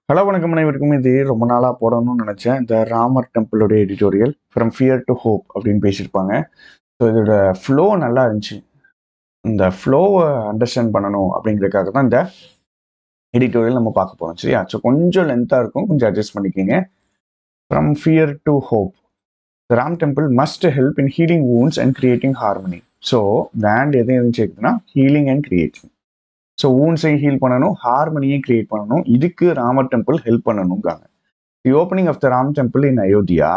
Hello வணக்கம் அனைவருக்கும். இது ரொம்ப நாளாக போடணும்னு நினச்சேன். இந்த ராமர் டெம்பிளோடைய editorial from fear to hope அப்படின்னு பேசியிருப்பாங்க. ஸோ இதோட ஃப்ளோ நல்லா இருந்துச்சு. இந்த ஃப்ளோவை அண்டர்ஸ்டாண்ட் பண்ணணும் அப்படிங்கிறதுக்காக தான் இந்த எடிட்டோரியல் நம்ம பார்க்க போகிறோம். சரியா? ஸோ கொஞ்சம் லென்த்தாக இருக்கும், கொஞ்சம் அட்ஜஸ்ட் பண்ணிக்கிங்க. From fear to hope. The Ram temple must help in healing wounds and creating harmony. So இந்த ஆண்ட் எதுவும் சேர்க்குதுன்னா ஹீலிங் அண்ட் கிரியேட்டிங். ஸோ wounds-ஐயும் ஹீல் பண்ணணும், ஹார்மனியை கிரியேட் பண்ணணும். இதுக்கு ராமர் டெம்பிள் ஹெல்ப் பண்ணணுங்காங்க. The opening of the Ram temple in Ayodhya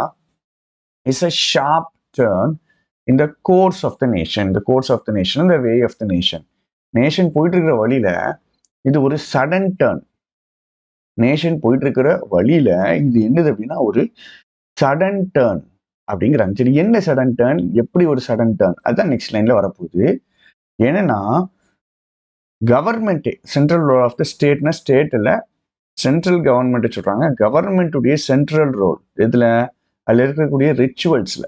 is a sharp turn in the course of the nation, the course of the nation, the way of the nation. Nation போயிட்டு இருக்கிற வழியில இது ஒரு sudden turn. Nation போயிட்டு இருக்கிற வழியில இது என்னது அப்படின்னா ஒரு சடன் டேர்ன் அப்படிங்கிறாங்க. சரி, என்ன சடன் டேர்ன், எப்படி ஒரு சடன் டேர்ன், அதுதான் நெக்ஸ்ட் லைன்ல வரப்போகுது. ஏன்னா government central role of the ஸ்டேட்னா ஸ்டேட்ல சென்ட்ரல் கவர்மெண்ட் சொல்றாங்க. கவர்மெண்ட்டுடைய சென்ட்ரல் ரோல் இதுல அதில் இருக்கக்கூடிய ரிச்சுவல்ஸ்ல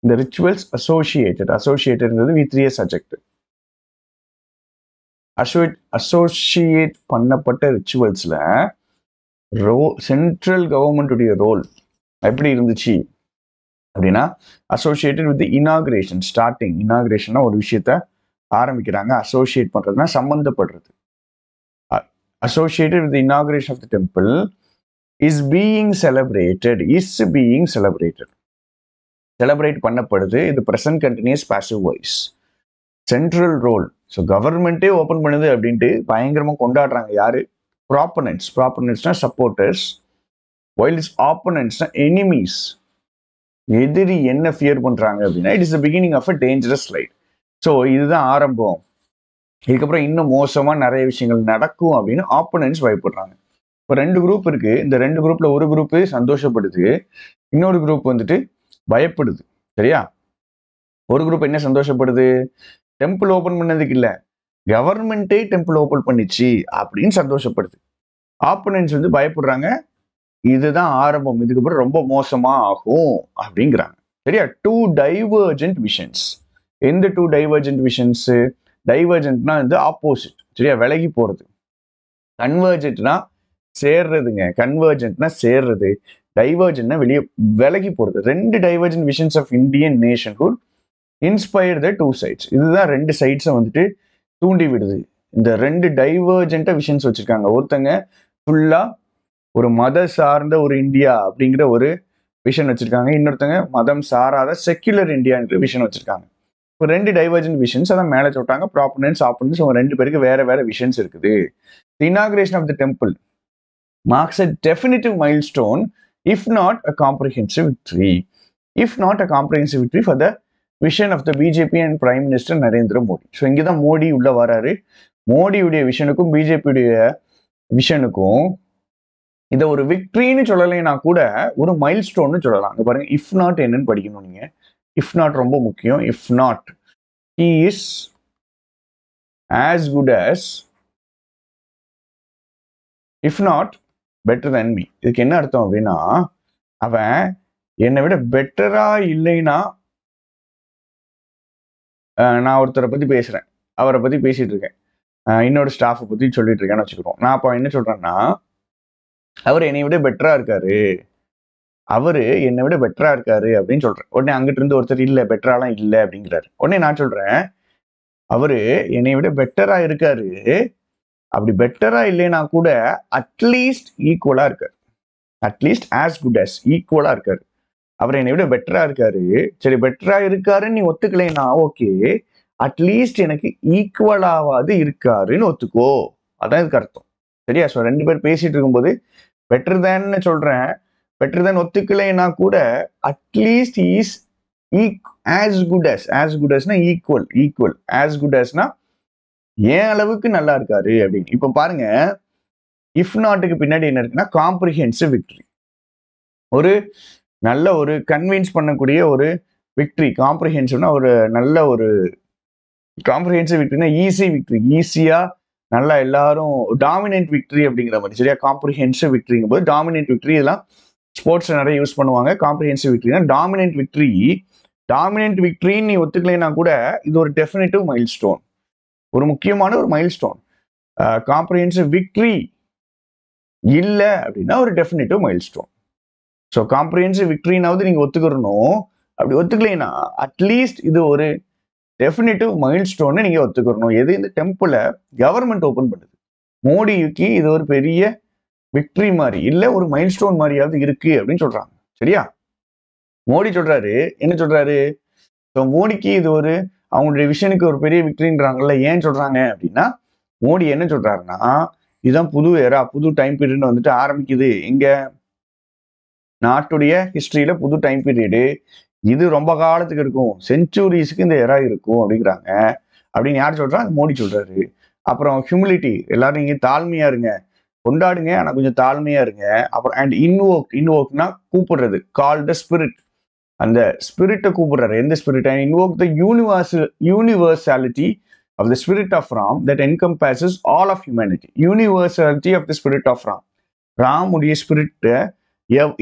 இந்த ரிச்சுவல்ஸ் அசோசியேட்டட்ங்கிறது V3S அட்ஜெக்டிவ். அசோசியேட் பண்ணப்பட்ட ரிச்சுவல்ஸ்ல சென்ட்ரல் கவர்மெண்ட்டுடைய ரோல் எப்படி இருந்துச்சு அப்படின்னா அசோசியேட்டட் வித் இனாகிரேஷன். ஸ்டார்டிங் இனாகிரேஷன்னா ஒரு விஷயத்த ஆரம்பிக்கிறாங்க. அசோசியேட் பண்றதுன்னா சம்பந்தப்படுறது. associated with the inauguration of the temple is being celebrated. Celebrate பண்ணப்படுது. இது present continuous passive voice. Central role. So கவர்மெண்ட்டே ஓப்பன் பண்ணுது அப்படின்ட்டு பயங்கரமா கொண்டாடுறாங்க. யாரு? ப்ராப்பனன்ட்ஸ்னா சப்போர்ட்டர்ஸ், வைல் இஸ் ஆப்பனன்ட்ஸ்னா எனிமீஸ். எதிரி என்ன ஃபியர் பண்றாங்க அப்படின்னா it is the beginning of a dangerous light. So இதுதான் ஆரம்பம், இதுக்கப்புறம் இன்னும் மோசமா நிறைய விஷயங்கள் நடக்கும் அப்படின்னு ஆப்போனன்ட்ஸ் பயப்படுறாங்க. இப்போ 2 குரூப் இருக்கு. இந்த 2 குரூப்ல ஒரு குரூப் சந்தோஷப்படுது, இன்னொரு குரூப் வந்துட்டு பயப்படுது. சரியா? ஒரு குரூப் என்ன சந்தோஷப்படுது? டெம்பிள் ஓபன் பண்ணதுக்கு இல்ல, கவர்மெண்ட்டே டெம்பிள் ஓபன் பண்ணிச்சு அப்படின்னு சந்தோஷப்படுது. ஆப்போனன்ட்ஸ் வந்து பயப்படுறாங்க, இதுதான் ஆரம்பம், இதுக்கப்புறம் ரொம்ப மோசமா ஆகும் அப்படிங்கிறாங்க. சரியா? 2 டைவர்ஜென்ட் விஷன்ஸ். எந்த 2 டைவர்ஜென்ட் விஷன்ஸ்? டைவர்ஜென்ட்னா வந்து ஆப்போசிட். சரியா? விலகி போறது. கன்வர்ஜென்ட்னா சேர்றதுங்க. கன்வர்ஜென்ட்னா சேர்றது, டைவர்ஜென்ட்னா வெளியே விலகி போறது. 2 divergent visions of Indian nationhood inspire the 2 sides. இதுதான் 2 சைட்ஸை வந்துட்டு தூண்டி விடுது. இந்த 2 டைவர்ஜென்ட்டா விஷன்ஸ் வச்சிருக்காங்க. ஒருத்தங்க ஃபுல்லா ஒரு மத சார்ந்த ஒரு இந்தியா அப்படிங்கிற ஒரு விஷன் வச்சிருக்காங்க, இன்னொருத்தங்க மதம் சாராத செக்யுலர் இந்தியாங்கிற விஷன் வச்சிருக்காங்க. இப்போ 2 டைவர்ஜென்ட் விஷன்ஸ் அதான் மேலே சொல்லிட்டாங்க. ப்ராப்பனன்ட்ஸ் ஆப்பனன்ட்ஸ், அவங்க 2 பேருக்கு வேற வேற விஷன்ஸ் இருக்குது. The inauguration of the temple marks a definitive milestone, if not a comprehensive victory. If not a comprehensive victory for the vision of the BJP and Prime Minister Narendra Modi. So இங்கே தான் மோடி உள்ள வராரு. மோடியுடைய விஷனுக்கும் பிஜேபியுடைய விஷனுக்கும் இதை ஒரு விக்ட்ரின்னு சொல்லலைன்னா கூட ஒரு mile ஸ்டோன்னு சொல்லலாம். அங்கே பாருங்க, இஃப் நாட் என்னன்னு படிக்கணும் நீங்க. இஃப் நாட் ரொம்ப முக்கியம். If not he is as good as, if not better than me. இதுக்கு என்ன அர்த்தம் அப்படின்னா, அவன் என்னை விட பெட்டரா இல்லைன்னா, நான் ஒருத்தரை பத்தி பேசுறேன், அவரை பத்தி பேசிட்டு இருக்கேன், இன்னொரு ஸ்டாஃபை பத்தி சொல்லிட்டு இருக்கேன்னு வச்சுக்கிறோம். நான் அப்போ என்ன சொல்றேன்னா, அவர் என்னை விட பெட்டரா இருக்காரு, அவரு என்னை விட பெட்டரா இருக்காரு அப்படின்னு சொல்றேன். உடனே அங்கிட்டு இருந்து ஒருத்தர் இல்ல பெட்டராலாம் இல்ல அப்படிங்கிறாரு. உடனே நான் சொல்றேன், அவரு என்னை விட பெட்டரா இருக்காரு, அப்படி பெட்டரா இல்லைன்னா கூட அட்லீஸ்ட் ஈக்குவலா இருக்காரு, அட்லீஸ்ட் ஆஸ் குட் அஸ், ஈக்குவலா இருக்காரு. அவர் என்னை விட பெட்டரா இருக்காரு. சரி, பெட்டரா இருக்காருன்னு நீ ஒத்துக்கலைன்னா ஓகே, அட்லீஸ்ட் எனக்கு ஈக்குவலாவது இருக்காருன்னு ஒத்துக்கோ. அதான் இதுக்கு அர்த்தம். சரியா? ஸோ 2 பேர் பேசிட்டு இருக்கும்போது பெட்டர் தேன்னு சொல்றேன், பெட்டர் தேன் ஒத்துக்கலைன்னா கூட அட்லீஸ்ட் இஸ் ஆஸ் குட் அஸ்னா ஈக்குவல் ஆஸ் குட் அஸ்னா ஏன் அளவுக்கு நல்லா இருக்காரு அப்படின்னு. இப்போ பாருங்க, இஃப் நாட்டுக்கு பின்னாடி என்ன இருக்குன்னா காம்ப்ரிஹென்சிவ் விக்டரி. ஒரு நல்ல ஒரு கன்வின்ஸ் பண்ணக்கூடிய ஒரு விக்டரி. காம்ப்ரிஹென்சிவ்னா ஒரு நல்ல ஒரு காம்ப்ரிஹென்சிவ் விக்டரினா ஈஸி விக்டரி, ஈஸியா நல்லா எல்லாரும் டாமினன்ட் விக்டரி அப்படிங்கிற மாதிரி. சரியா? காம்ப்ரிஹென்சிவ் விக்டரிங்கும் போது டாமினன்ட் விக்டரி இதெல்லாம் ஸ்போர்ட்ஸ் நிறைய யூஸ் பண்ணுவாங்க. காம்ப்ரிஹென்சிவ் விக்டரினா டாமினன்ட் விக்டரி. டாமினன்ட் விக்டரின்னு நீ ஒத்துக்கலைன்னா கூட இது ஒரு டெஃபினட்டிவ் மைல் ஸ்டோன், ஒரு முக்கியமான ஒரு மைல் ஸ்டோன். காம்ப்ரிஹென்சிவ் விக்டரி இல்லை அப்படின்னா ஒரு டெஃபினேட்டிவ் மைல்ஸ்டோன். ஸோ காம்ப்ரிஹென்சிவ் விக்டரினாவது நீங்க ஒத்துக்கிறணும். அப்படி ஒத்துக்கலைன்னா அட்லீஸ்ட் இது ஒரு டெஃபினேட்டிவ் மைல்ஸ்டோன்னு நீங்க ஒத்துக்கிறணும். எது? இந்த டெம்பிளை கவர்மெண்ட் ஓபன் பண்ணுது. மோடிக்கு இது ஒரு பெரிய விக்டரி மாதிரி இல்ல, ஒரு மைல்ஸ்டோன் மாதிரியாவது இருக்கு அப்படின்னு சொல்றாங்க. சரியா? மோடி சொல்றாரு, என்ன சொல்றாரு? மோடிக்கு இது ஒரு அவங்களுடைய விஷனுக்கு ஒரு பெரிய விக்டரின்றாங்கல்ல. ஏன் சொல்றாங்க அப்படின்னா, மோடி என்ன சொல்றாருன்னா, இதுதான் புது ஏரா, புது டைம் பீரியட்னு வந்துட்டு ஆரம்பிக்குது. எங்க நாட்டுடைய ஹிஸ்டரியில புது டைம் பீரியடு, இது ரொம்ப காலத்துக்கு இருக்கும், செஞ்சுரிஸ்க்கு இந்த எரா இருக்கும் அப்படிங்கிறாங்க. அப்படின்னு யார் சொல்றா? மோடி சொல்றாரு. அப்புறம் ஹியூமிலிட்டி, எல்லாரும் நீங்க தாழ்மையா இருங்க, கொண்டாடுங்க, ஆனா கொஞ்சம் தாழ்மையா இருங்க. அப்புறம் அண்ட் இன்வோக்னா கூப்பிடுறது, கால் த ஸ்பிரிட், அந்த ஸ்பிரிட்டை கூப்பிடுறாரு. எந்த spirit? Invoke the universality of the spirit of Ram that encompasses all of humanity. Universality of the spirit of Ram. ராமுடைய ஸ்பிரிட்டை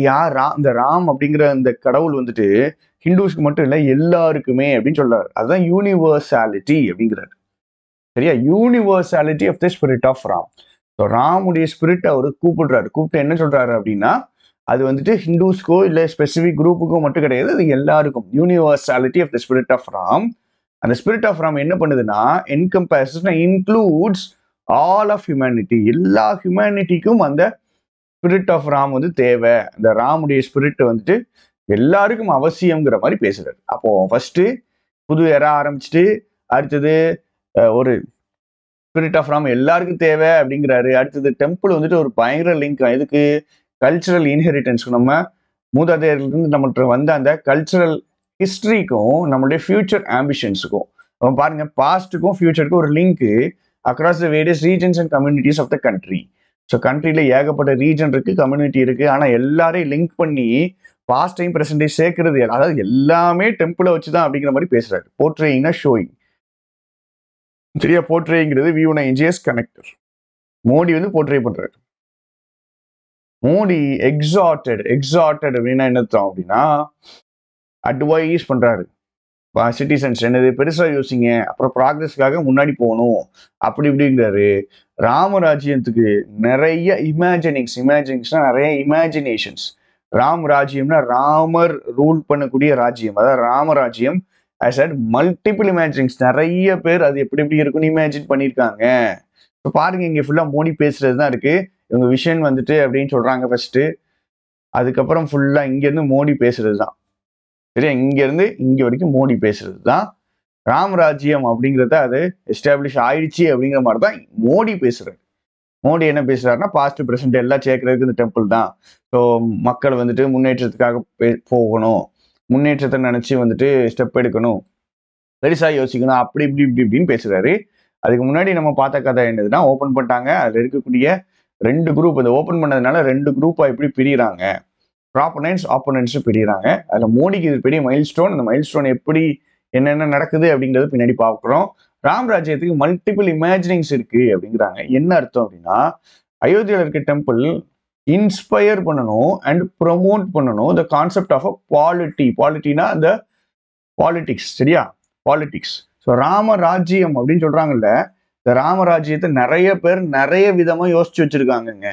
யார்? இந்த ராம் அப்படிங்கிற அந்த கடவுள் வந்துட்டு ஹிந்துஸ்க்கு மட்டும் இல்லை, எல்லாருக்குமே அப்படின்னு சொல்றாரு. அதுதான் யூனிவர்சாலிட்டி அப்படிங்கிறாரு. சரியா? Universality of the spirit of Ram. So ராமுடைய ஸ்பிரிட் அவர் கூப்பிடுறாரு. கூப்பிட்டு என்ன சொல்றாரு அப்படின்னா, அது வந்துட்டு ஹிந்துஸ்க்கோ இல்லை ஸ்பெசிபிக் குரூப்புக்கோ மட்டும் கிடையாது, அது எல்லாருக்கும். Universality of the spirit of Ram. அந்த ஸ்பிரிட் ஆஃப் ராம் என்ன பண்ணுதுன்னா, இன்க்ளூட்ஸ் ஆல் ஆஃப் ஹியூமனிட்டி. எல்லா ஹியூமனிட்டிக்கும் அந்த ஸ்பிரிட் ஆஃப் ராம் வந்து தேவை. அந்த ராமுடைய ஸ்பிரிட் வந்துட்டு எல்லாருக்கும் அவசியம்ங்கிற மாதிரி பேசுறாரு. அப்போ ஃபர்ஸ்ட் புது எரா ஆரம்பிச்சுட்டு, அடுத்தது ஒரு ஸ்பிரிட் ஆஃப் ராம் எல்லாருக்கும் தேவை அப்படிங்கிறாரு. அடுத்தது டெம்பிள் வந்துட்டு ஒரு பயங்கர லிங்க். இதுக்கு கல்ச்சுரல் இன்ஹெரிட்டன்ஸ்க்கு, நம்ம மூதாதையர்லேருந்து நம்மகிட்ட வந்த அந்த கல்ச்சுரல் ஹிஸ்டரிக்கும் நம்மளுடைய ஃபியூச்சர் ஆம்பிஷன்ஸுக்கும், பாருங்க, பாஸ்ட்டுக்கும் ஃபியூச்சருக்கும் ஒரு link across the various regions and communities of the country. So கண்ட்ரியில் ஏகப்பட்ட ரீஜன் இருக்கு, கம்யூனிட்டி இருக்கு, ஆனால் எல்லாரையும் லிங்க் பண்ணி பாஸ்ட் டைம் ப்ரெசன்டேஜ் சேர்க்கறது, அதாவது எல்லாமே டெம்பிளை வச்சு தான் அப்படிங்கிற மாதிரி பேசுறாரு. போர்ட்ரேயிங்னா ஷோயிங். சரியா? போர்ட்ரேங்கிறது V1INGS கனெக்டர். மோடி வந்து போர்ட்ரே பண்றாரு. மோடி எக்ஸார்டட் அப்படின்னா என்ன அர்த்தம் அப்படின்னா, அட்வைஸ் பண்றாரு சிட்டிசன்ஸ், என்னது பெருசா யோசிங்க, அப்புறம் ப்ராக்ரஸ்க்காக முன்னாடி போகணும் அப்படி இப்படிங்கிறாரு. ராமராஜ்யத்துக்கு நிறைய இமேஜினிங்ஸ்னா நிறைய இமேஜினேஷன்ஸ். ராம் ராஜ்யம்னா ராமர் ரூல் பண்ணக்கூடிய ராஜ்யம், அதாவது ராமராஜ்யம். ஐ செட் மல்டிபிள் இமேஜினிங்ஸ், நிறைய பேர் அது எப்படி எப்படி இருக்குன்னு இமேஜின் பண்ணியிருக்காங்க. இப்போ பாருங்க, இங்க ஃபுல்லா மோடி பேசுறது தான் இருக்கு. இவங்க விஷன் வந்துட்டு அப்படின்னு சொல்றாங்க ஃபர்ஸ்ட், அதுக்கப்புறம் ஃபுல்லா இங்க இருந்து மோடி பேசுறது தான். சரியா? இங்க இருந்து இங்க வரைக்கும் மோடி பேசுறது தான். ராமராஜ்யம் அப்படிங்கிறத அது எஸ்டாப்ளிஷ் ஆயிடுச்சு அப்படிங்கிற மாதிரி தான் மோடி பேசுறாரு. மோடி என்ன பேசுறாருன்னா, பாஸ்ட் பிரசன்ட் எல்லாம் சேர்க்கறதுக்கு இந்த டெம்பிள் தான். ஸோ மக்கள் வந்துட்டு முன்னேற்றத்துக்காக போகணும், முன்னேற்றத்தை நினைச்சு வந்துட்டு ஸ்டெப் எடுக்கணும், பெருசா யோசிக்கணும், அப்படி இப்படி இப்படி இப்படின்னு பேசுறாரு. அதுக்கு முன்னாடி நம்ம பார்த்த கதை என்னதுன்னா, ஓப்பன் பண்ணிட்டாங்க, அதுல இருக்கக்கூடிய 2 குரூப், அதை ஓப்பன் பண்ணதுனால 2 குரூப்பா எப்படி பிரிகிறாங்க, ஆப்போனன்ட்ஸ் பிரிகிறாங்க. அதுல மோடிக்கு இது பெரிய மைல்ஸ்டோன். அந்த மைல்ஸ்டோன் எப்படி என்னென்ன நடக்குது அப்படிங்கிறது பின்னாடி பார்க்குறோம். ராமராஜ்யத்துக்கு மல்டிபிள் இமேஜினிங்ஸ் இருக்கு அப்படிங்கிறாங்க. என்ன அர்த்தம் அப்படின்னா, அயோத்தியில் இருக்க டெம்பிள் இன்ஸ்பயர் பண்ணணும் அண்ட் ப்ரொமோட் பண்ணணும் த கான்செப்ட் ஆஃப் அ பாலிட்டினா அந்த பாலிடிக்ஸ். சரியா? பாலிடிக்ஸ். ஸோ ராமராஜ்யம் அப்படின்னு சொல்றாங்கல்ல, இந்த ராமராஜ்யத்தை நிறைய பேர் நிறைய விதமா யோசிச்சு வச்சிருக்காங்கங்க.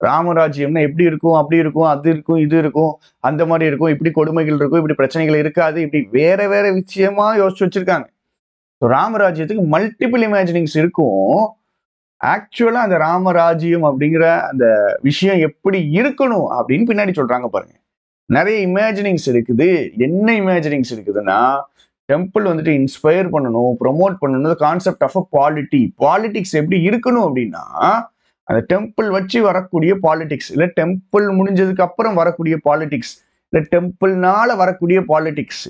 ராமராஜ்யம்னா எப்படி இருக்கும், அப்படி இருக்கும், அது இருக்கும், இது இருக்கும், அந்த மாதிரி இருக்கும், இப்படி கொடுமைகள் இருக்கும், இப்படி பிரச்சனைகள் இருக்காது, இப்படி வேற வேற விஷயமா யோசிச்சு வச்சிருக்காங்க. ஸோ ராமராஜ்யத்துக்கு மல்டிபிள் இமேஜினிங்ஸ் இருக்கும். ஆக்சுவலா அந்த ராமராஜ்யம் அப்படிங்கிற அந்த விஷயம் எப்படி இருக்கணும் அப்படின்னு பின்னாடி சொல்றாங்க பாருங்க. நிறைய இமேஜினிங்ஸ் இருக்குது. என்ன இமேஜினிங்ஸ் இருக்குதுன்னா, டெம்பிள் வந்துட்டு இன்ஸ்பயர் பண்ணணும், ப்ரொமோட் பண்ணணும் கான்செப்ட் ஆஃப் அ பாலிடிக்ஸ் எப்படி இருக்கணும் அப்படின்னா, அந்த டெம்பிள் வச்சு வரக்கூடிய பாலிடிக்ஸ், இல்லை டெம்பிள் முடிஞ்சதுக்கு அப்புறம் வரக்கூடிய பாலிடிக்ஸ், இல்லை டெம்பிள்னால வரக்கூடிய பாலிடிக்ஸ்.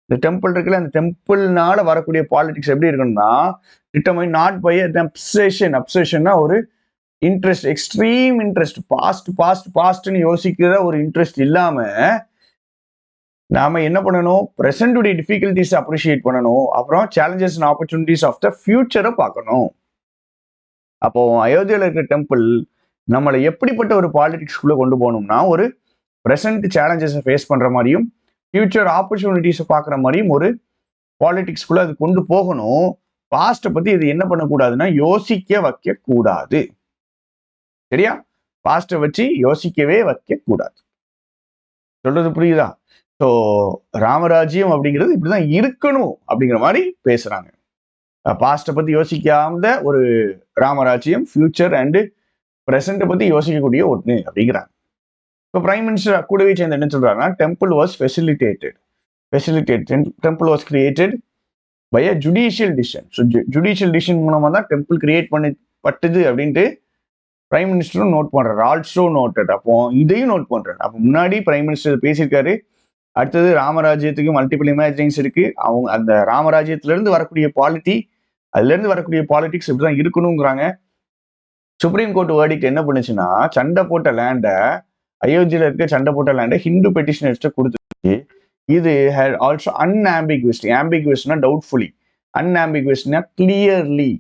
இந்த டெம்பிள் இருக்குல்ல, அந்த டெம்பிள்னால வரக்கூடிய பாலிடிக்ஸ் எப்படி இருக்கணும்னா, டிட்டர்மைன் நாட் பை அப்சஷன்னா ஒரு இன்ட்ரெஸ்ட், எக்ஸ்ட்ரீம் இன்ட்ரெஸ்ட், பாஸ்ட்னு யோசிக்கிற ஒரு இன்ட்ரெஸ்ட் இல்லாம, நாம என்ன பண்ணணும், பிரசன்டுடைய டிஃபிகல்டிஸ் அப்ரிஷியேட் பண்ணணும், அப்புறம் challenges and opportunities of the ஃபியூச்சரை பார்க்கணும். அப்போ அயோத்தியில் இருக்கிற டெம்பிள் நம்மளை எப்படிப்பட்ட ஒரு பாலிடிக்ஸ்குள்ள கொண்டு போகணும்னா, ஒரு பிரசன்ட் சேலஞ்சஸை ஃபேஸ் பண்ற மாதிரியும் ஃபியூச்சர் ஆப்பர்ச்சுனிட்டிஸை பார்க்குற மாதிரியும் ஒரு பாலிடிக்ஸ்குள்ள அது கொண்டு போகணும். பாஸ்ட்டை பத்தி இது என்ன பண்ணக்கூடாதுன்னா யோசிக்க வைக்க கூடாது. சரியா? பாஸ்ட்டை வச்சு யோசிக்கவே வைக்க கூடாது. சொல்றது புரியுதா? ஸோ ராமராஜ்யம் அப்படிங்கிறது இப்படிதான் இருக்கணும் அப்படிங்கிற மாதிரி பேசுறாங்க. பாஸ்ட்டை பத்தி யோசிக்காம ஒரு ராமராஜ்யம் ஃபியூச்சர் அண்டு பிரசன்ட்டை பத்தி யோசிக்கக்கூடிய ஒன்று அப்படிங்கிறாங்க. இப்போ பிரைம் மினிஸ்டர் கூடவே சேர்ந்து என்ன சொல்றாருன்னா, temple was temple was created by a judicial decision. So judicial decision மூலமா தான் டெம்பிள் கிரியேட் பண்ணப்பட்டது அப்படின்ட்டு பிரைம் மினிஸ்டரும் நோட் பண்றாரு. Also noted. அப்போ இதையும் நோட் பண்றாரு. அப்போ முன்னாடி பிரைம் மினிஸ்டர் பேசியிருக்காரு. அடுத்தது ராமராஜ்யத்துக்கு மல்டிபிள் இமேஜினிங்ஸ் இருக்கு. அவங்க அந்த ராமராஜ்யத்துல இருந்து வரக்கூடிய அதுல இருந்து வரக்கூடிய பாலிடிக்ஸ் இப்படிதான் இருக்கணுங்கிறாங்க. சுப்ரீம் கோர்ட் வேர்டிக்ட் என்ன பண்ணுச்சுன்னா, சண்டை போட்ட லேண்டை, அயோத்தியில இருக்க சண்டை போட்ட லேண்டை ஹிந்து பெட்டிஷனர்ஸ்ட கொடுத்துச்சு. இது ஆல்சோ ஆம்பிகுவஸ்னா டவுட்ஃபுல்லி, அன்ஆம்பிகுவஸ்னா கிளியர்லி,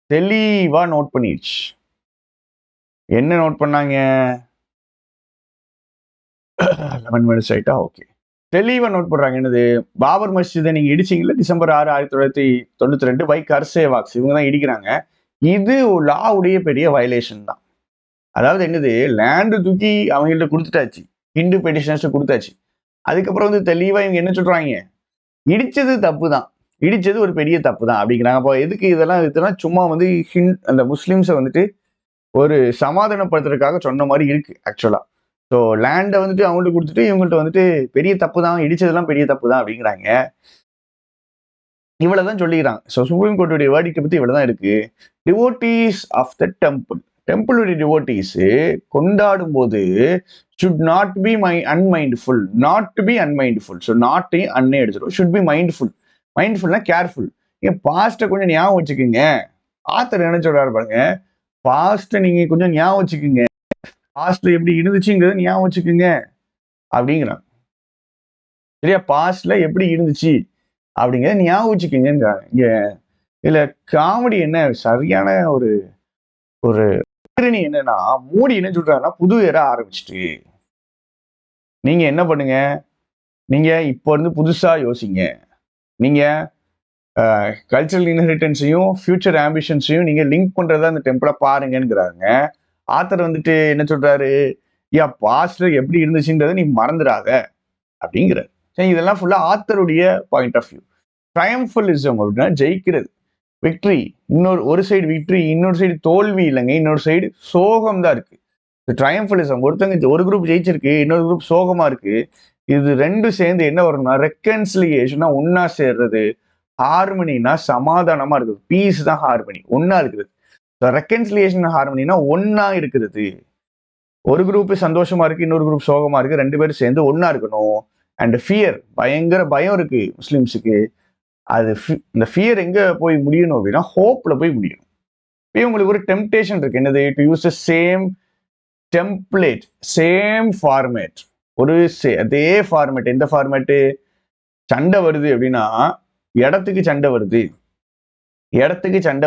தெளிவா நோட் பண்ணிடுச்சு. என்ன நோட் பண்ணாங்க? 11 மினிட்ஸ் ஆயிட்டா? ஓகே, தெளிவா நோட் பண்றாங்க. என்னது? பாபர் மஸ்ஜிதை நீங்க இடிச்சீங்களா டிசம்பர் 6, 1992 பை கர்சேவாக்ஸ், இவங்க தான் இடிக்கிறாங்க. இது லாவுடைய பெரிய வயலேஷன் தான். அதாவது என்னது, லேண்டு தூக்கி அவங்கள்ட்ட கொடுத்துட்டாச்சு, ஹிந்து பெட்டிஷனர்ஸ் கொடுத்தாச்சு. அதுக்கப்புறம் வந்து தெளிவா இவங்க என்ன சொல்றாங்க, இடிச்சது தப்பு தான், இடிச்சது ஒரு பெரிய தப்பு தான் அப்படிங்கிறாங்க. அப்போ எதுக்கு இதெல்லாம் சும்மா வந்து அந்த முஸ்லிம்ஸை வந்துட்டு ஒரு சமாதானப்படுத்துறதுக்காக சொன்ன மாதிரி இருக்கு ஆக்சுவலா. ஸோ லேண்டை வந்துட்டு அவங்கள்ட்ட கொடுத்துட்டு இவங்கள்ட்ட வந்துட்டு பெரிய தப்பு தான், இடிச்சதெல்லாம் பெரிய தப்பு தான் அப்படிங்கிறாங்க. இவ்வளவுதான் சொல்லிக்கிறாங்க. ஸோ சுப்ரீம் கோர்ட்டுடைய வேர்டிக்ட் பத்தி இவ்வளவுதான் இருக்கு. டிவோட்டீஸ் ஆஃப் த டெம்பிளுடைய டிவோட்டீஸ் கொண்டாடும் போது should not be unmindful, not to be unmindful. So நாட்டையும் அன்னே எடுத்துரும். should be mindfulனா கேர்ஃபுல். ஏன் பாஸ்ட்டை கொஞ்சம் ஞாபகம் வச்சுக்கோங்க. ஆத்தர் என்ன சொல்றாரு பாருங்க, பாஸ்ட்டை நீங்க கொஞ்சம் ஞாபகம் வச்சுக்கோங்க, பாஸ்ட்ல எப்படி இருந்துச்சுங்கிறத ஞாபகம் வச்சுக்கோங்க அப்படிங்கிறாங்க. சரியா? பாஸ்ட்ல எப்படி இருந்துச்சு அப்படிங்கிறத ஞாபகம் வச்சுக்கோங்கிறாங்க. இங்க இதுல காமெடி என்ன, சரியான ஒரு ஒரு என்னன்னா, மோடி என்ன சொல்றாருன்னா, புது ஏரா ஆரம்பிச்சுட்டு நீங்க என்ன பண்ணுங்க, நீங்க இப்போ இருந்து புதுசா யோசிங்க. நீங்க கல்ச்சரல் இன்ஹெரிட்டன்ஸையும் ஃபியூச்சர் ஆம்பிஷன்ஸையும் நீங்க லிங்க் பண்றதா அந்த டெம்பிளை பாருங்கிறாங்க. ஆத்தர் வந்துட்டு என்ன சொல்றாரு, பாஸ்ட்ல எப்படி இருந்துச்சுன்றதை நீ மறந்துடாத அப்படிங்கிறார். சரி, இதெல்லாம் ஃபுல்லா ஆத்தருடைய பாயிண்ட் ஆஃப் வியூ. ட்ரையம்ஃபலிசம் அப்படின்னா ஜெயிக்கிறது, விக்ட்ரி. ஒரு சைடு விக்ட்ரி, இன்னொரு சைடு தோல்வி இல்லைங்க, இன்னொரு சைடு சோகம் தான் இருக்கு. ட்ரையம்ஃபலிசம், ஒருத்தங்க ஒரு குரூப் ஜெயிச்சிருக்கு, இன்னொரு குரூப் சோகமா இருக்கு. இது ரெண்டும் சேர்ந்து என்ன வரும்னா ரெக்கன்சிலியேஷனா, ஒன்னா சேர்றது. ஹார்மனினா சமாதானமா இருக்குது, பீஸ் தான் ஹார்மனி, ஒன்னா இருக்கிறது. ரெக்கன்சிலியேஷன் ஹார்மனினா ஒன்னா இருக்கிறது. ஒரு குரூப் சந்தோஷமா இருக்கு, இன்னொரு குரூப் சோகமா இருக்கு, ரெண்டு பேரும் சேர்ந்து ஒன்னா இருக்கணும். அண்ட் ஃபியர், பயங்கர பயம் இருக்கு முஸ்லிம்ஸுக்கு. அது இந்த ஃபியர் எங்க போய் முடியணும் அப்படின்னா ஹோப்ல போய் முடியணும். இப்போ உங்களுக்கு ஒரு டெம்டேஷன் இருக்கு, என்னது, to use the same template, same format, அதே ஃபார்மேட். எந்த ஃபார்மேட்டு? சண்டை வருது அப்படின்னா இடத்துக்கு சண்டை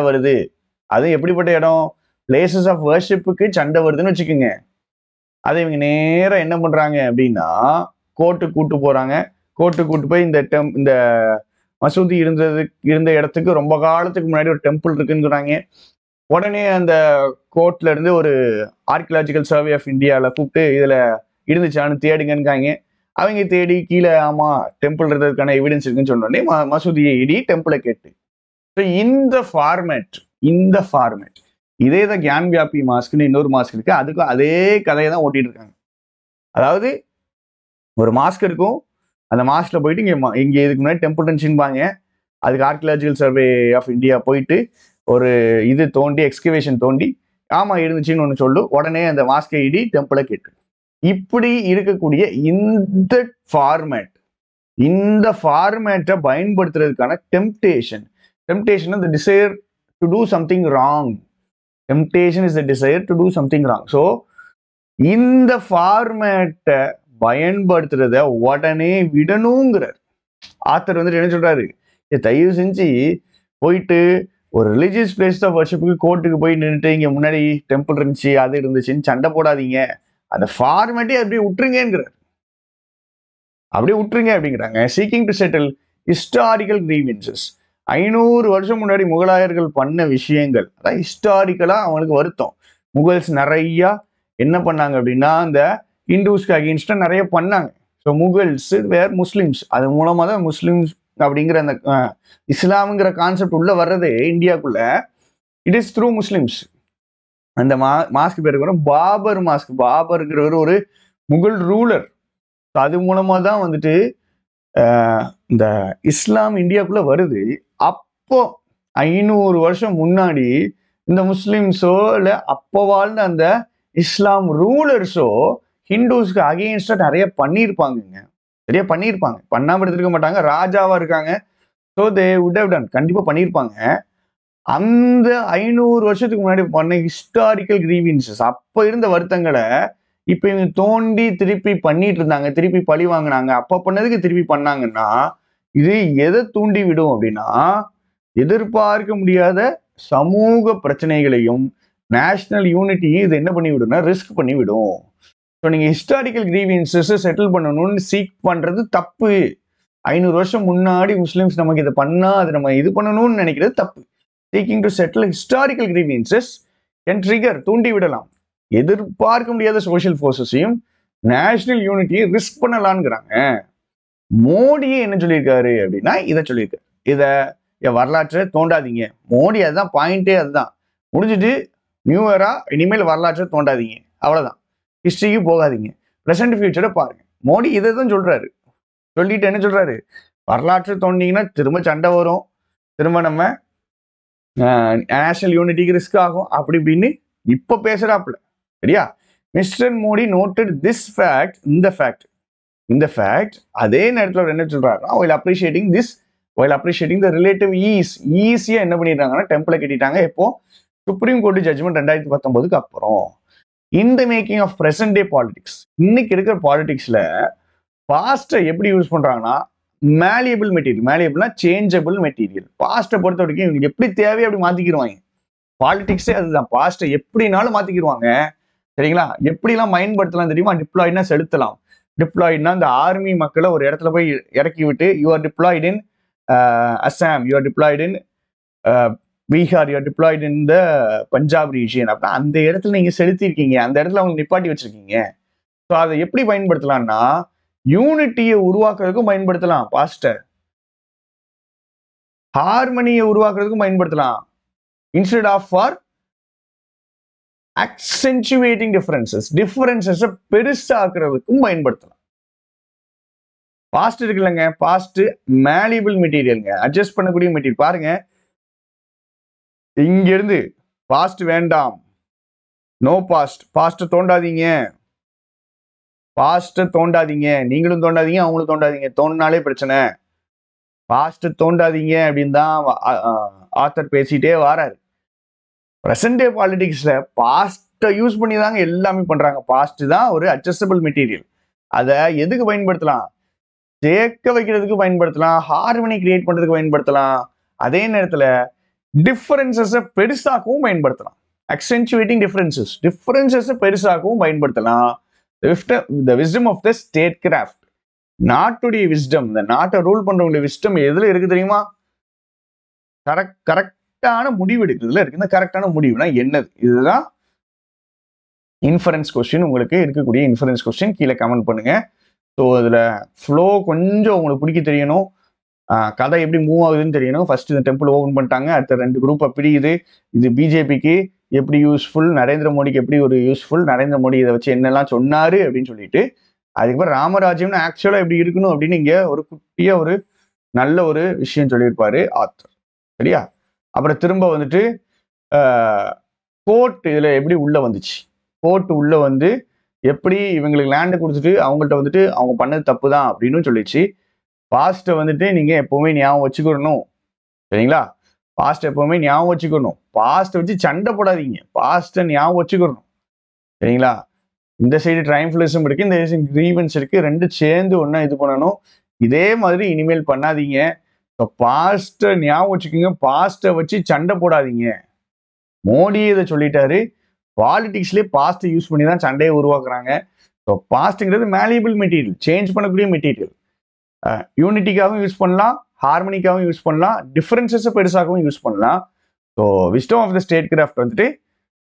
வருது. அது எப்படிப்பட்ட இடம்? பிளேசஸ் ஆஃப் வர்ஷிப்புக்கு சண்டை வருதுன்னு வச்சுக்கோங்க. அதை இவங்க நேரம் என்ன பண்றாங்க அப்படின்னா கோர்ட்டுக்கு கூட்டு போய் இந்த மசூதி இருந்த இடத்துக்கு ரொம்ப காலத்துக்கு முன்னாடி ஒரு டெம்பிள் இருக்குன்னு உடனே அந்த கோர்ட்ல இருந்து ஒரு ஆர்கியலாஜிக்கல் சர்வே ஆஃப் இந்தியாவில் கூப்பிட்டு இதுல இருந்துச்சான்னு தேடுங்கன்னு அவங்க தேடி கீழே ஆமா டெம்பிள் இருந்ததுக்கான எவிடன்ஸ் இருக்குன்னு சொன்னோடனே மசூதியை இடி, டெம்பிளை கேட்டு. ஸோ இந்த ஃபார்மேட் இதே தான் கியான் வியாபி மாஸ்க்னு இன்னொரு மாஸ்க் இருக்கு, அதுக்கும் அதே கதையை தான் ஓட்டிட்டு இருக்காங்க. அதாவது ஒரு மாஸ்க் இருக்கும், அந்த மாஸ்க்ல போயிட்டு இங்க இதுக்கு முன்னாடி டெம்பிள் இருந்துச்சுன்பாங்க. அதுக்கு ஆர்கியலாஜிக்கல் சர்வே ஆஃப் இந்தியா போயிட்டு ஒரு இது தோண்டி, எக்ஸ்கவேஷன் தோண்டி ஆமா இருந்துச்சுன்னு ஒன்று சொல்லு, உடனே அந்த மாஸ்கை இடி, டெம்பிளை கேட்டு. இப்படி இருக்கக்கூடிய இந்த ஃபார்மேட்டை பயன்படுத்துறதுக்கான temptation the desire to do something wrong. Temptation is the desire to do something wrong. So இந்த ஃபார்மேட்டை பயன்படுத்துறத உடனே விடணுங்கிறார் ஆத்தர். வந்துட்டு என்ன சொல்றாரு, தயவு செஞ்சு போயிட்டு ஒரு ரிலீஜியஸ் பிளேஸ் ஆஃப் வர்ஷிப்புக்கு கோர்ட்டுக்கு போய் நின்றுட்டு இங்க முன்னாடி டெம்பிள் இருந்துச்சு, அது இருந்துச்சுன்னு சண்டை போடாதீங்க, அந்த ஃபார்மேட்டே அப்படியே விட்டுருங்க அப்படிங்கிறாங்க. Seeking to settle historical grievances. 500 வருஷம் முன்னாடி முகலாயர்கள் பண்ண விஷயங்கள், அதான் ஹிஸ்டாரிக்கலா அவங்களுக்கு வருத்தம். முகல்ஸ் நிறைய என்ன பண்ணாங்க அப்படின்னா இந்த இந்துஸ்க்கு அகெயின்ஸ்டா நிறைய பண்ணாங்க. ஸோ முகல்ஸ் வேர் முஸ்லிம்ஸ், அது மூலமா தான் முஸ்லிம்ஸ் அப்படிங்கிற அந்த இஸ்லாமுங்கிற கான்செப்ட் உள்ள வர்றது இந்தியாவுக்குள்ள, இட் இஸ் த்ரூ முஸ்லிம்ஸ். அந்த மாஸ்க் பேருக்கு வரும் பாபர் மாஸ்க். பாபர்ங்கிறவர் ஒரு முகல் ரூலர். அது மூலமா தான் வந்துட்டு இந்த இஸ்லாம் இந்தியாவுக்குள்ள வருது. அப்போ 500 வருஷம் முன்னாடி இந்த முஸ்லிம்ஸோ இல்ல அப்போ வாழ்ந்த அந்த இஸ்லாம் ரூலர்ஸோ ஹிந்துஸ்க்கு அகெயின்ஸ்டா நிறைய பண்ணியிருப்பாங்க. நிறைய பண்ணியிருப்பாங்க, பண்ணாம எடுத்துருக்க மாட்டாங்க. ராஜாவா இருக்காங்க, so they would have done, கண்டிப்பா பண்ணியிருப்பாங்க. அந்த 500 வருஷத்துக்கு முன்னாடி பண்ண ஹிஸ்டாரிக்கல் கிரீவியன்சஸ், அப்ப இருந்த வருத்தங்களை இப்ப இவங்க தோண்டி திருப்பி பண்ணிட்டு இருந்தாங்க, திருப்பி பழி வாங்கினாங்க. அப்ப பண்ணதுக்கு திருப்பி பண்ணாங்கன்னா இது எதை தூண்டி விடும் அப்படின்னா, எதிர்பார்க்க முடியாத சமூக பிரச்சனைகளையும் நேஷனல் யூனிட்டியும் இது என்ன பண்ணி விடும்னா ரிஸ்க் பண்ணி விடும். ஸோ நீங்க ஹிஸ்டாரிக்கல் கிரீவியன்சஸ் செட்டில் பண்ணணும்னு சீக் பண்றது தப்பு. 500 வருஷம் முன்னாடி முஸ்லிம்ஸ் நமக்கு இதை பண்ணா அது நம்ம இது பண்ணணும்னு நினைக்கிறது தப்பு. Seeking to settle historical grievances can trigger, தூண்டி விடலாம். எதிர்பார்க்க முடியாத சோசியல் ஃபோர்ஸஸையும் நேஷனல் யூனிட்டியை ரிஸ்க் பண்ணலாம்ங்கிறாங்க. மோடியே என்ன சொல்லியிருக்காரு அப்படின்னா இதை சொல்லியிருக்காரு, இதை வரலாற்றை தோண்டாதீங்க. மோடி அதுதான் பாயிண்டே, அதுதான். முடிஞ்சுட்டு நியூ இயரா இனிமேல் வரலாற்றை தோண்டாதீங்க, அவ்வளவுதான். ஹிஸ்டரிக்கு போகாதீங்க, ப்ரெசென்ட் ஃபியூச்சரை பாருங்க. மோடி இதை தான் சொல்றாரு. சொல்லிட்டு என்ன சொல்றாரு, வரலாற்றை தோண்டிங்கன்னா திரும்ப சண்டை வரும், திரும்ப நம்ம நேஷனல் யூனிட்டிக்கு ரிஸ்க் ஆகும், அப்படி இப்படின்னு இப்ப பேசுறாப்புல. சரியா? Mister Modi noted this fact, இந்த ஃபேக்ட் அதே நேரத்தில் அவர் என்ன சொல்றாருன்னா, while appreciating the relative ease, ஈஸியா என்ன பண்ணிடுறாங்கன்னா டெம்பிளை கட்டிட்டாங்க. எப்போ சுப்ரீம் கோர்ட் ஜட்ஜ்மெண்ட் 2019க்கு அப்புறம். இந்த making of present day politics, இன்னைக்கு இருக்கிற பாலிடிக்ஸ்ல பாஸ்ட்டை எப்படி யூஸ் பண்றாங்கன்னா மேலியபிள் மெட்டீரியல், மேலியபிள்னா சேஞ்சபிள் மெட்டீரியல். பாஸ்ட்டை பொறுத்த வரைக்கும் இவங்களுக்கு எப்படி தேவையோ அப்படி மாத்திக்கிடுவாங்க. பாலிடிக்ஸே அதுதான், பாஸ்ட்டை எப்படினாலும் மாத்திக்கிடுவாங்க. சரிங்களா? எப்படிலாம் பயன்படுத்தலாம் தெரியுமா? டிப்ளாய்னா செலுத்தலாம். டிப்ளாய்ட்னா இந்த ஆர்மி மக்களை ஒரு இடத்துல போய் இறக்கி விட்டு, you are diploid in Assam, you are diploid in Bihar, you are diploid in the Punjab region. அப்படின்னா அந்த இடத்துல நீங்க செலுத்திருக்கீங்க, அந்த இடத்துல அவங்க நிப்பாட்டி வச்சிருக்கீங்க. ஸோ அதை எப்படி பயன்படுத்தலாம்னா யூனிட்டியை உருவாக்குறதுக்கும் பயன்படுத்தலாம், பாஸ்டர் ஹார்மனியை உருவாக்குறதுக்கும் பயன்படுத்தலாம், instead of for accentuating differences பெருசாக்குறதுக்கும் பயன்படுத்தலாம். பாஸ்ட் இருக்குல்லங்க, பாஸ்ட் மேலியபிள் மெட்டீரியல்ங்க, அட்ஜஸ்ட் பண்ணக்கூடிய மெட்டீரியல். பாருங்க, இங்க இருந்து பாஸ்ட் வேண்டாம், நோ பாஸ்ட் தோண்டாதீங்க, நீங்களும் தோண்டாதீங்க, அவங்களும் தோண்டாதீங்க. தோண்டினாலே பிரச்சனை, பாஸ்ட் தோண்டாதீங்க அப்படின்னு தான் ஆத்தர் பேசிட்டே வாராரு. பிரசன்ட் டே பாலிடிக்ஸ்ல பாஸ்ட்டை யூஸ் பண்ணி தாங்க எல்லாமே பண்றாங்க. பாஸ்ட் தான் ஒரு அட்ஜஸ்டபிள் மெட்டீரியல். அதை எதுக்கு பயன்படுத்தலாம்? சேர்க்க வைக்கிறதுக்கு பயன்படுத்தலாம், ஹார்மனி கிரியேட் பண்றதுக்கு பயன்படுத்தலாம். அதே நேரத்தில் டிஃபரன்சஸை பெருசாக்கவும் பயன்படுத்தலாம். அக்சென்ச்சுவேட்டிங் டிஃபரன்சஸை பெருசாக்கவும் பயன்படுத்தலாம். The wisdom of the statecraft, நாட்டுடைய விஸ்டம், இந்த நாட்டை ரூல் பண்றவங்களுடைய விஸ்டம் எதுல இருக்கு தெரியுமா? கரெக்டான முடிவு எடுக்கிறதுல இருக்கு. இந்த கரெக்டான முடிவுனா என்னது? இதுதான் இன்ஃபரன்ஸ் கொஸ்டின். உங்களுக்கு இருக்கக்கூடிய இன்ஃபரன்ஸ் கொஸ்டின் கீழே கமெண்ட் பண்ணுங்க. ஸோ அதில் ஃப்ளோ கொஞ்சம் உங்களுக்கு பிடிக்க தெரியணும், கதை எப்படி மூவ் ஆகுதுன்னு தெரியணும். ஃபர்ஸ்ட் இந்த டெம்பிள் ஓப்பன் பண்ணிட்டாங்க, அடுத்த 2 குரூப்பை பிரியுது. இது பிஜேபிக்கு எப்படி யூஸ்ஃபுல், நரேந்திர மோடிக்கு எப்படி ஒரு யூஸ்ஃபுல், நரேந்திர மோடி இதை வச்சு என்னெல்லாம் சொன்னாரு அப்படின்னு சொல்லிட்டு, அதுக்கப்புறம் ராமராஜ்யம்னு ஆக்சுவலா எப்படி இருக்கணும் அப்படின்னு இங்க ஒரு குட்டியா ஒரு நல்ல ஒரு விஷயம் சொல்லியிருப்பாரு ஆத்தர். சரியா? அப்புறம் திரும்ப வந்துட்டு கோர்ட் இதுல எப்படி உள்ள வந்துச்சு, கோர்ட் உள்ள வந்து எப்படி இவங்களுக்கு லேண்டை கொடுத்துட்டு அவங்கள்ட்ட வந்துட்டு அவங்க பண்ணது தப்பு தான் அப்படின்னு சொல்லிச்சு. பாஸ்ட்டை வந்துட்டு நீங்க எப்பவுமே ஞாபகம் வச்சுக்கணும். சரிங்களா? பாஸ்ட் எப்பவுமே ஞாபகம் வச்சுக்கணும். பாஸ்ட்டை வச்சு சண்டை போடாதீங்க, பாஸ்ட்டை ஞாபகம் வச்சுக்கணும். சரிங்களா? இந்த சைடு ட்ரைம்ஃபுலிசம் இருக்கு, இந்த சைடு கிரீவன்ஸ் இருக்கு, ரெண்டு சேர்ந்து ஒன்னா இது பண்ணணும். இதே மாதிரி இனிமேல் பண்ணாதீங்க. பாஸ்ட்டை ஞாபகம் வச்சுக்கோங்க, பாஸ்ட்டை வச்சு சண்டை போடாதீங்க. மோடி இதை சொல்லிட்டாரு. பாலிடிக்ஸ்லேயே பாஸ்ட்டை யூஸ் பண்ணி தான் சண்டையை உருவாக்குறாங்க. ஸோ பாஸ்ட்டுங்கிறது மேலியபிள் மெட்டீரியல், சேஞ்ச் பண்ணக்கூடிய மெட்டீரியல். யூனிட்டிக்காகவும் யூஸ் பண்ணலாம், ஹார்மனிக்காகவும் யூஸ் பண்ணலாம், டிஃபரன்சஸை பெருசாகவும் யூஸ் பண்ணலாம். So wisdom of the state craft வந்துட்டு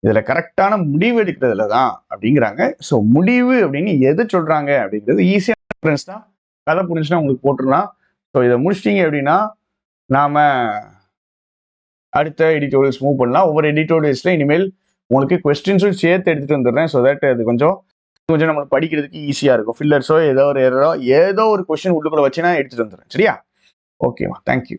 இதுல கரெக்டான முடிவு எடுக்கிறதுல தான் அப்படிங்கிறாங்க. ஸோ முடிவு அப்படின்னு எது சொல்றாங்க அப்படிங்கிறது ஈஸியான தான். கதை புரிஞ்சுன்னா உங்களுக்கு போட்டுடலாம். ஸோ இதை முடிச்சிட்டீங்க அப்படின்னா நாம அடுத்த எடிட்டோரியல்ஸ் மூவ் பண்ணலாம். ஒவ்வொரு எடிட்டோரியல்ஸ்ல இனிமேல் உங்களுக்கு கொஸ்டின்ஸும் சேர்த்து எடுத்துட்டு வந்துடுறேன். ஸோ தட் அது கொஞ்சம் நம்மளுக்கு படிக்கிறதுக்கு ஈஸியா இருக்கும். ஃபில்லர்ஸோ ஏதோ ஒரு கொஸ்டின் உள்ளுக்குள்ள வச்சுன்னா எடுத்துட்டு வந்துடுறேன். சரியா? ஓகேவா? தேங்க்யூ.